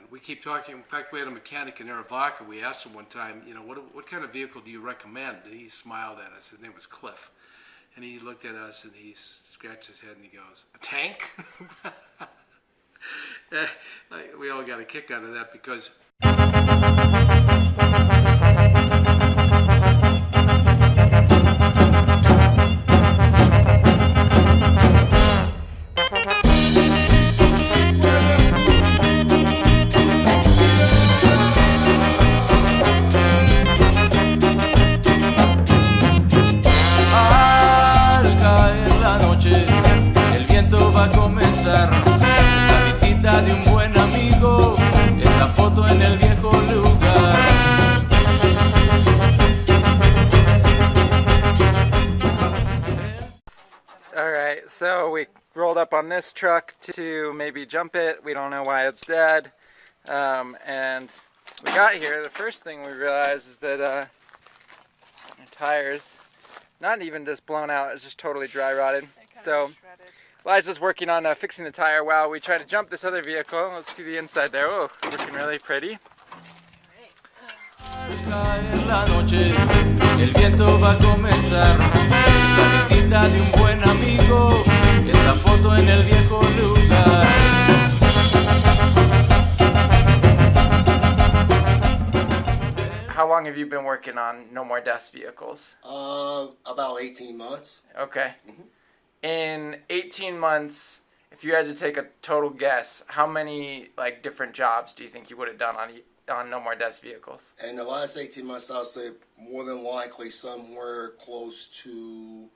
And we keep talking. In fact, we had a mechanic in Arivaca. We asked him one time, you know, what kind of vehicle do you recommend? And he smiled at us. His name was Cliff. And he looked at us and he scratched his head and he goes, "A tank?" We all got a kick out of that because de un buen amigo, esa foto en el viejo lugar. Alright, so we rolled up on this truck to maybe jump it. We don't know why it's dead. And we got here, the first thing we realized is that the tires, not even just blown out, it's just totally dry rotted. So Liza's working on fixing the tire while we try to jump this other vehicle. Let's see the inside there. Oh, looking really pretty. How long have you been working on No More Deaths vehicles? About 18 months. Okay. In 18 months, if you had to take a total guess, how many different jobs do you think you would have done on No More Deaths vehicles? In the last 18 months, I'll say more than likely somewhere close to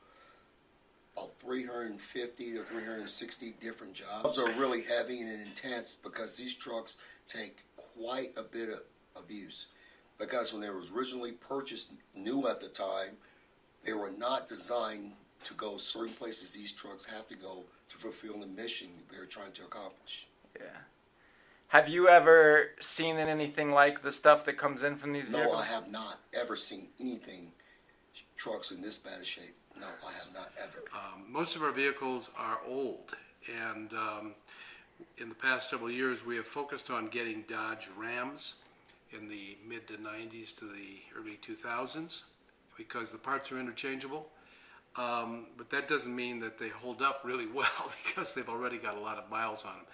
about 350 to 360 different jobs. Jobs are really heavy and intense because these trucks take quite a bit of abuse. Because when they were originally purchased new at the time, they were not designed to go certain places these trucks have to go to fulfill the mission they're trying to accomplish. Yeah. Have you ever seen anything like the stuff that comes in from these vehicles? No, I have not ever seen anything, trucks in this bad shape. No, I have not ever. Most of our vehicles are old, and in the past several years we have focused on getting Dodge Rams in the mid to 90s to the early 2000s because the parts are interchangeable. But that doesn't mean that they hold up really well because they've already got a lot of miles on them.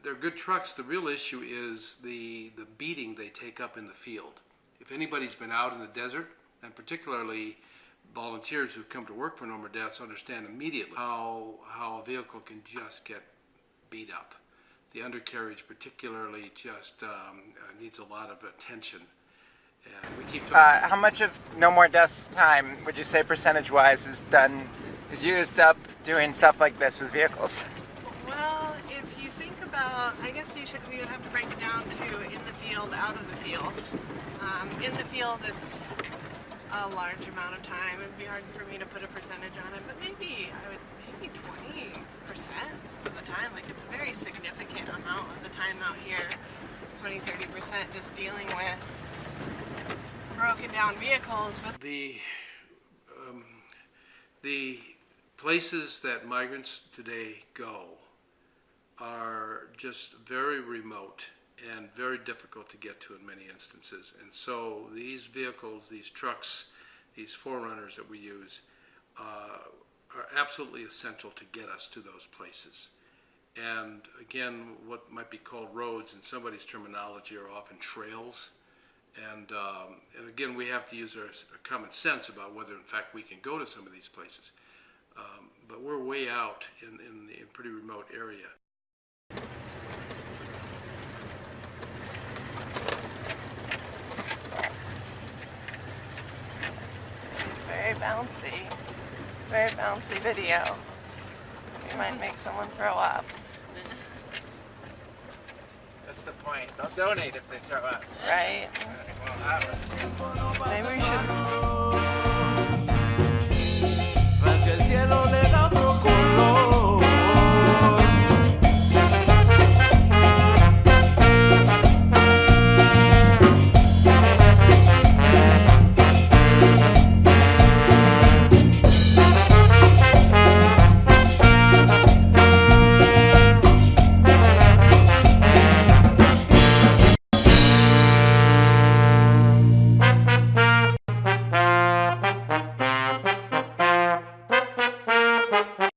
They're good trucks. The real issue is the beating they take up in the field. If anybody's been out in the desert, and particularly volunteers who've come to work for No More Deaths understand immediately how a vehicle can just get beat up. The undercarriage particularly just needs a lot of attention. And we keep how much of No More Deaths time would you say percentage-wise is used up doing stuff like this with vehicles? Well, if you think about, I guess we would have to break it down to in the field, out of the field. In the field, it's a large amount of time. It'd be hard for me to put a percentage on it, but maybe 20% of the time. Like, it's a very significant amount of the time out here. 20-30% just dealing with broken down vehicles. But the places that migrants today go are just very remote and very difficult to get to in many instances. And so these vehicles, these trucks, these forerunners that we use are absolutely essential to get us to those places. And again, what might be called roads in somebody's terminology are often trails. And again, we have to use our common sense about whether in fact we can go to some of these places. But we're way out in a pretty remote area. It's very bouncy video. You might make someone throw up. That's the point. They'll donate if they throw up. Right? Well, that was... Maybe we should